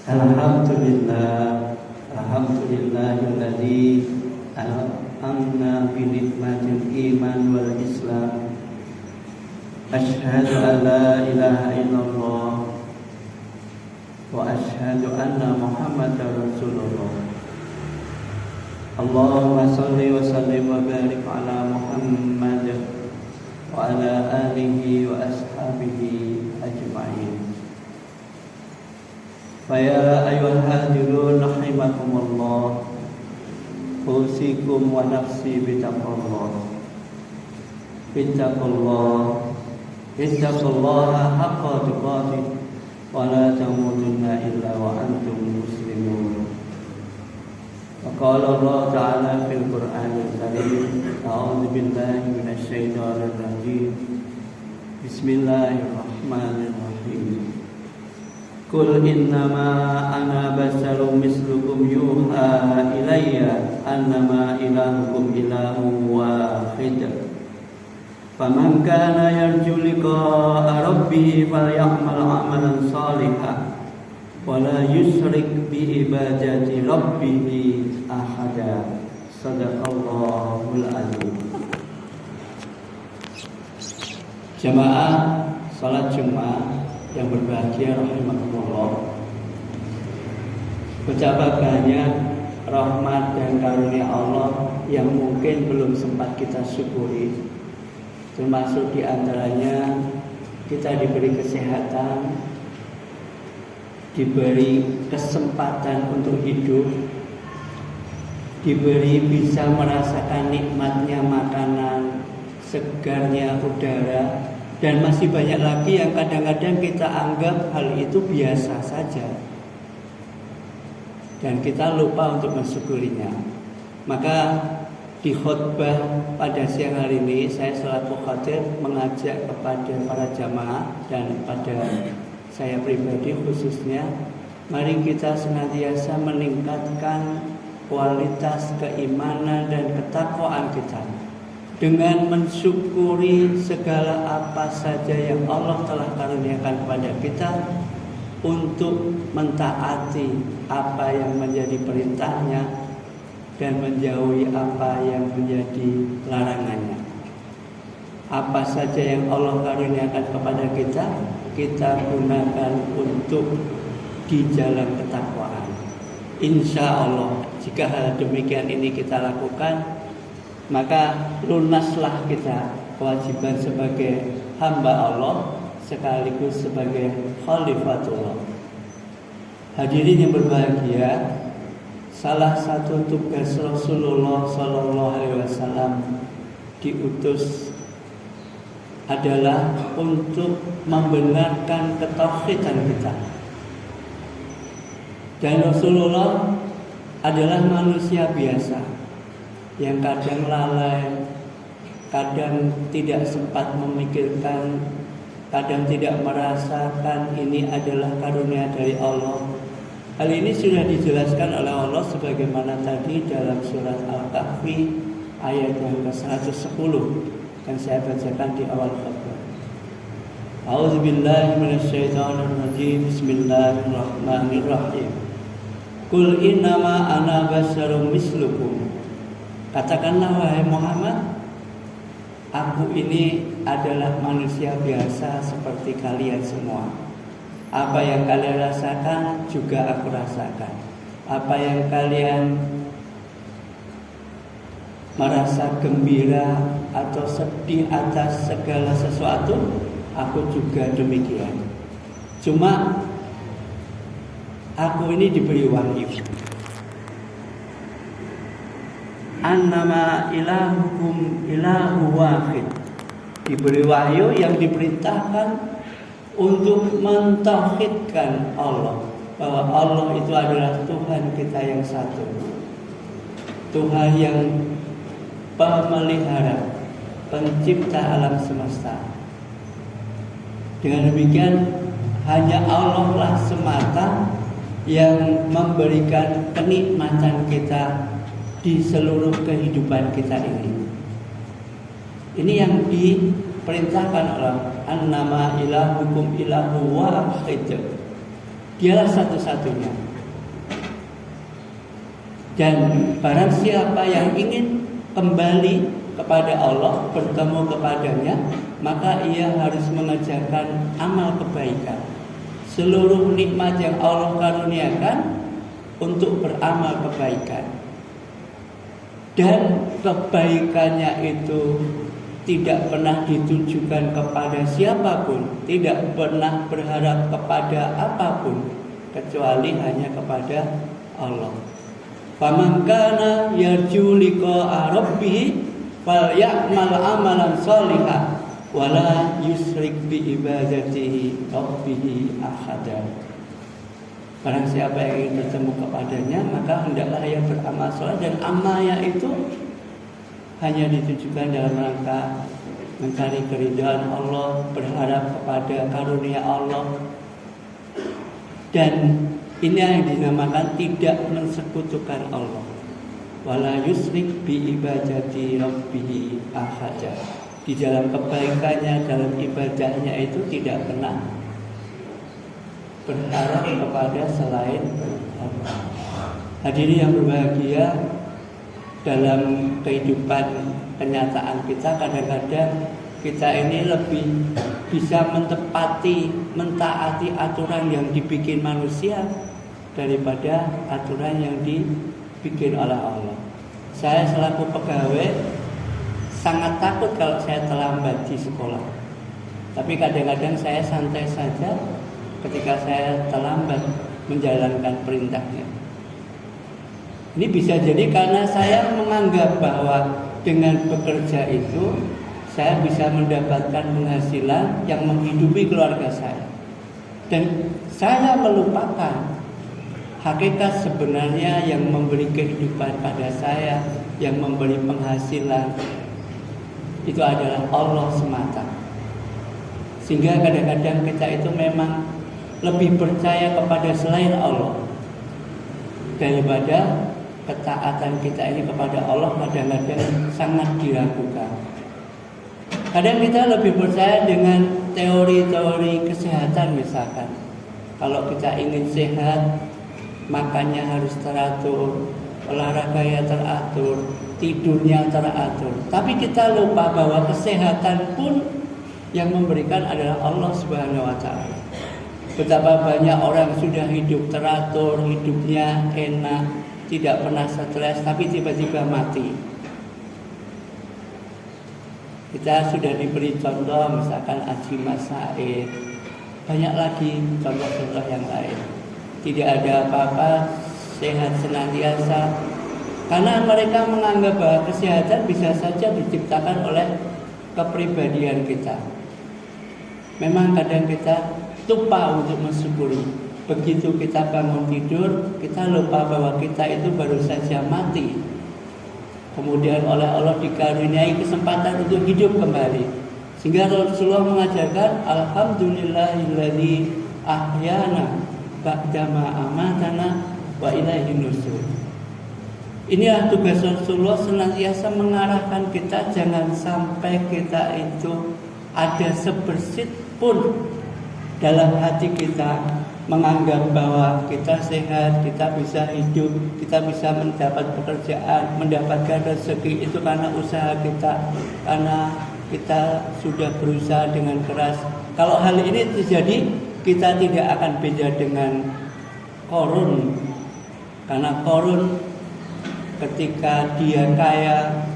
Alhamdulillahilladzi an'amna bi nikmatil iman wal islam. Asyhadu an la ilaha illallah wa asyhadu anna Muhammadar Rasulullah. Allahumma shalli wa sallim wa barik ala Muhammad wa ala alihi wa ashabihi ajma'in. Faya ayuhal hadirun rahimakumullah, usikum wa nafsi bitaqwallah. Ittaqullaha haqqa tuqatih wa la tamutunna illa wa antum muslimun. Wa qala Allah ta'ala fil Qur'anil Karim, a'udzu billahi minasy syaithanir rajim. Bismillahirrahmanirrahim. Qul innama ana basyarum mislukum yuha ilayya annama ilahukum ilahun wahid. Faman kana yarju liqa'a rabbih falyamal 'amalan shalihan wa la yusyrik bi ibadati rabbih ahada. Shadaqallahul azim. Jamaah salat Jumat yang berbahagia rahimakumullah, betapa banyak rahmat dan karunia Allah yang mungkin belum sempat kita syukuri. Termasuk diantaranya kita diberi kesehatan, diberi kesempatan untuk hidup, diberi bisa merasakan nikmatnya makanan, segarnya udara, dan masih banyak lagi yang kadang-kadang kita anggap hal itu biasa saja dan kita lupa untuk mensyukurinya. Maka di khutbah pada siang hari ini saya selaku khatib mengajak kepada para jamaah dan pada saya pribadi khususnya, mari kita senantiasa meningkatkan kualitas keimanan dan ketakwaan kita dengan mensyukuri segala apa saja yang Allah telah karuniakan kepada kita, untuk mentaati apa yang menjadi perintahnya dan menjauhi apa yang menjadi larangannya. Apa saja yang Allah karuniakan kepada kita, kita gunakan untuk di jalan ketakwaan. Insya Allah jika hal demikian ini kita lakukan, maka lunaslah kita kewajiban sebagai hamba Allah sekaligus sebagai khalifatullah. Hadirin yang berbahagia, salah satu tugas Rasulullah SAW diutus adalah untuk membenarkan ketauhidan kita. Dan Rasulullah adalah manusia biasa yang kadang lalai, kadang tidak sempat memikirkan, kadang tidak merasakan ini adalah karunia dari Allah. Hal ini sudah dijelaskan oleh Allah sebagaimana tadi dalam surat Al-Kahfi ayat yang ke-110 yang saya bacakan di awal khutbah. A'udzubillahi minasyaitonir rajim. Bismillahirrahmanirrahim. Qul innama ana basyarum mislukum. Katakanlah wahai Muhammad, aku ini adalah manusia biasa seperti kalian semua. Apa yang kalian rasakan juga aku rasakan. Apa yang kalian merasa gembira atau sedih atas segala sesuatu, aku juga demikian. Cuma aku ini diberi wahyu. Annama ilahukum ilahu wahid. Diberi wahyu yang diperintahkan untuk mentauhidkan Allah, bahwa Allah itu adalah Tuhan kita yang satu, Tuhan yang pemelihara, pencipta alam semesta. Dengan demikian hanya Allah lah semata yang memberikan kenikmatan kita di seluruh kehidupan kita ini. Ini yang diperintahkan oleh annama ilahukum ilahu wahid. Dialah satu-satunya. Dan barang siapa yang ingin kembali kepada Allah, bertemu kepadanya, maka ia harus mengerjakan amal kebaikan. Seluruh nikmat yang Allah karuniakan untuk beramal kebaikan. Dan kebaikannya itu tidak pernah ditujukan kepada siapapun, tidak pernah berharap kepada apapun, kecuali hanya kepada Allah. Faman kana yarju liqa'a rabbih falya'mal amalan shalihan wala yusyrik bi ibadatihi rabbih ahada. Barang siapa yang ingin bertemu kepadanya, maka hendaklah ia beramal saleh, dan amalnya itu hanya ditujukan dalam rangka mencari keridhaan Allah, berharap kepada karunia Allah. Dan ini yang dinamakan tidak mensekutukan Allah. Wala yusyrik bi ibadati rabbih ahada. Di dalam kebaikannya, dalam ibadahnya itu tidak pernah berharap kepada selain Allah. Hadirin yang berbahagia, dalam kehidupan kenyataan kita kadang-kadang kita ini lebih bisa mentaati aturan yang dibikin manusia daripada aturan yang dibikin oleh Allah. Saya selaku pegawai sangat takut kalau saya terlambat di sekolah. Tapi kadang-kadang saya santai saja ketika saya terlambat menjalankan perintahnya. Ini bisa jadi karena saya menganggap bahwa dengan bekerja itu saya bisa mendapatkan penghasilan yang menghidupi keluarga saya. Dan saya melupakan hakikat sebenarnya yang memberi kehidupan pada saya, yang memberi penghasilan, itu adalah Allah semata. Sehingga kadang-kadang kita itu memang lebih percaya kepada selain Allah daripada ketaatan kita ini kepada Allah kadang-kadang sangat diragukan. Kadang kita lebih percaya dengan teori-teori kesehatan misalkan. Kalau kita ingin sehat, makannya harus teratur, olahraganya teratur, tidurnya teratur. Tapi kita lupa bahwa kesehatan pun yang memberikan adalah Allah Subhanahu wa taala. Betapa banyak orang sudah hidup teratur, hidupnya enak, tidak pernah stres, tapi tiba-tiba mati. Kita sudah diberi contoh, misalkan Haji Mas Said, banyak lagi contoh-contoh yang lain. Tidak ada apa-apa, sehat senantiasa. Karena mereka menganggap bahwa kesehatan bisa saja diciptakan oleh kepribadian kita. Memang kadang kita lupa untuk mensyukuri. Begitu kita bangun tidur, kita lupa bahwa kita itu baru saja mati. Kemudian oleh Allah dikaruniai kesempatan untuk hidup kembali. Sehingga Rasulullah mengajarkan, alhamdulillahilladzi ahyana ba'dama amatana wa ilaihin nusyur. Inilah tugas Rasulullah, senantiasa mengarahkan kita jangan sampai kita itu ada sebersit pun dalam hati kita menganggap bahwa kita sehat, kita bisa hidup, kita bisa mendapat pekerjaan, mendapatkan rezeki itu karena usaha kita, karena kita sudah berusaha dengan keras. Kalau hal ini terjadi, kita tidak akan beda dengan Qarun. Karena Qarun ketika dia kaya,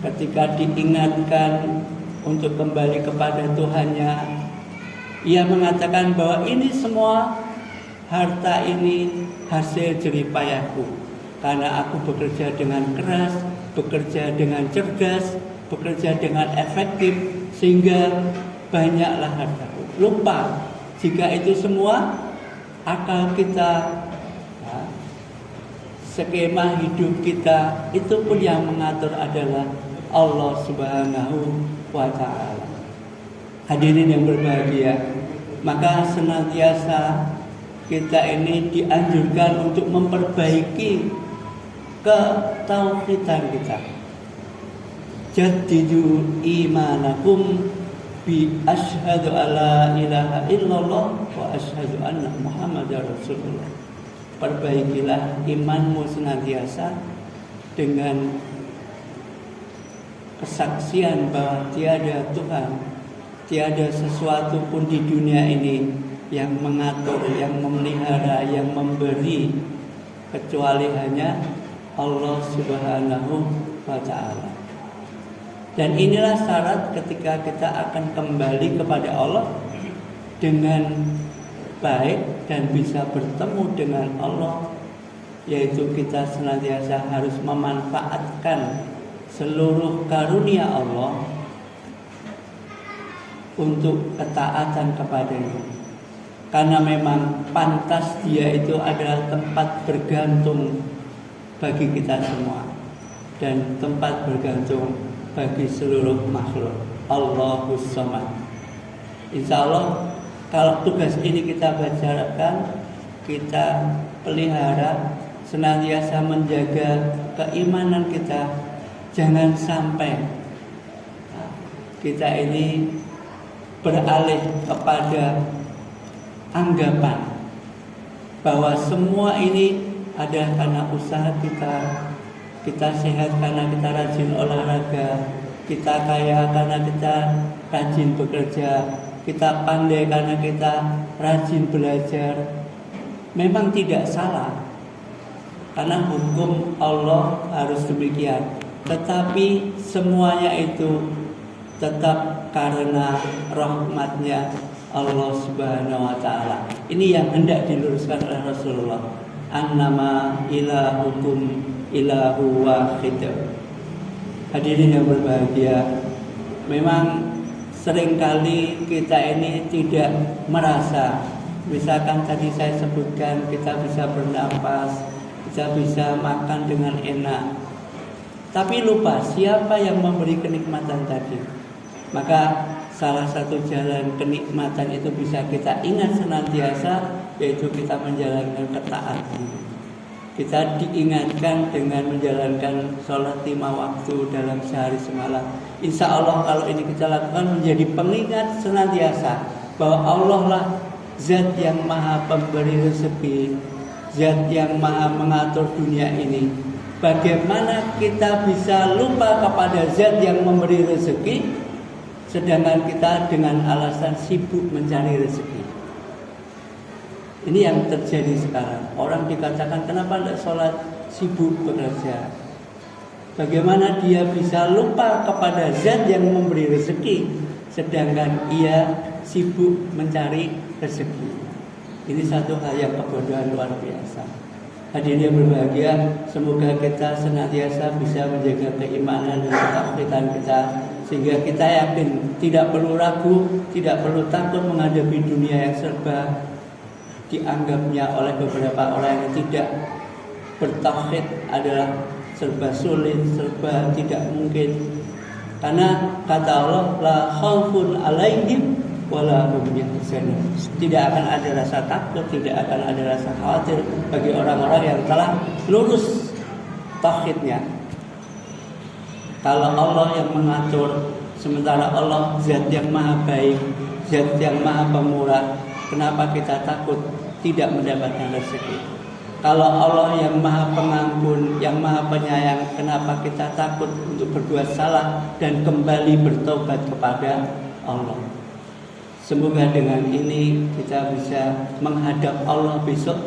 ketika diingatkan untuk kembali kepada Tuhannya, ia mengatakan bahwa ini semua harta ini hasil jerih payahku, karena aku bekerja dengan keras, bekerja dengan cerdas, bekerja dengan efektif, sehingga banyaklah hartaku. Lupa jika itu semua akal kita, skema hidup kita, itu pun yang mengatur adalah Allah Subhanahu wa ta'ala. Hadirin yang berbahagia, maka senantiasa kita ini dianjurkan untuk memperbaiki ketauhidan kita. Jaddidu imanakum bi asyhadu alla ilaha illallah wa asyhadu anna muhammadar rasulullah. Perbaikilah imanmu senantiasa dengan kesaksian bahwa tiada Tuhan, tiada sesuatu pun di dunia ini yang mengatur, yang memelihara, yang memberi kecuali hanya Allah Subhanahu wa ta'ala. Dan inilah syarat ketika kita akan kembali kepada Allah dengan baik dan bisa bertemu dengan Allah, yaitu kita senantiasa harus memanfaatkan seluruh karunia Allah untuk ketaatan kepadanya. Karena memang pantas dia itu adalah tempat bergantung bagi kita semua dan tempat bergantung bagi seluruh makhluk. Allahus Samad. Insya Allah kalau tugas ini kita bacakan, kita pelihara, senantiasa menjaga keimanan kita, jangan sampai kita ini beralih kepada anggapan bahwa semua ini adalah karena usaha kita sehat karena kita rajin olahraga, kita kaya karena kita rajin bekerja, kita pandai karena kita rajin belajar. Memang tidak salah, karena hukum Allah harus demikian. Tetapi semuanya itu tetap karena rahmatnya Allah Subhanahu wa ta'ala. Ini yang hendak diluruskan oleh Rasulullah. Annama ilahukum ilahu wahid. Hadirin yang berbahagia, memang seringkali kita ini tidak merasa, misalkan tadi saya sebutkan, kita bisa bernapas, kita bisa makan dengan enak, tapi lupa siapa yang memberi kenikmatan tadi. Maka salah satu jalan kenikmatan itu bisa kita ingat senantiasa, yaitu kita menjalankan ketaatan. Kita diingatkan dengan menjalankan sholat 5 waktu dalam sehari semalam. Insya Allah kalau ini kita lakukan menjadi pengingat senantiasa bahwa Allah lah zat yang maha pemberi rezeki, zat yang maha mengatur dunia ini. Bagaimana kita bisa lupa kepada zat yang memberi rezeki, sedangkan kita dengan alasan sibuk mencari rezeki. Ini yang terjadi sekarang. Orang dikatakan kenapa tidak sholat, sibuk bekerja. Bagaimana dia bisa lupa kepada zat yang memberi rezeki, sedangkan ia sibuk mencari rezeki. Ini satu hal yang kebodohan luar biasa. Hadirin yang berbahagia, semoga kita senantiasa bisa menjaga keimanan dan ketakwaan kita, sehingga kita yakin tidak perlu ragu, tidak perlu takut menghadapi dunia yang serba dianggapnya oleh beberapa orang yang tidak bertauhid adalah serba sulit, serba tidak mungkin. Karena kata Allah, la khaufun alaihim wala hum yahzanun. Tidak akan ada rasa takut, tidak akan ada rasa khawatir bagi orang-orang yang telah lurus tauhidnya. Kalau Allah yang mengatur, sementara Allah zat yang maha baik, zat yang maha pemurah, kenapa kita takut tidak mendapatkan rezeki? Kalau Allah yang maha pengampun, yang maha penyayang, kenapa kita takut untuk berbuat salah dan kembali bertobat kepada Allah? Semoga dengan ini kita bisa menghadap Allah besok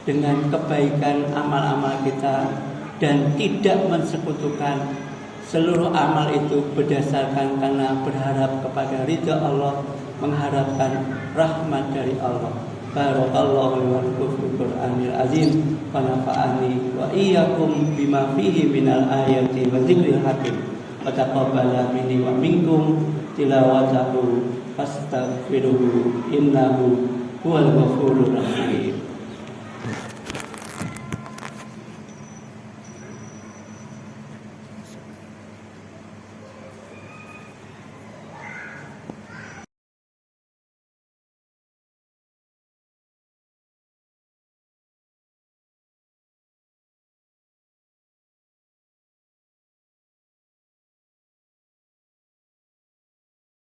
dengan kebaikan amal-amal kita dan tidak mensekutukan seluruh amal itu berdasarkan karena berharap kepada ridha Allah, mengharapkan rahmat dari Allah. Barakallahu wa fil Qur'anil azim wa nafa'ani wa iyyakum bima fihi minal ayati wa dzikril hakim wa taqabbala minni wa minkum tilawatahu fastaghfiruhu innahu huwal ghafurur rahim.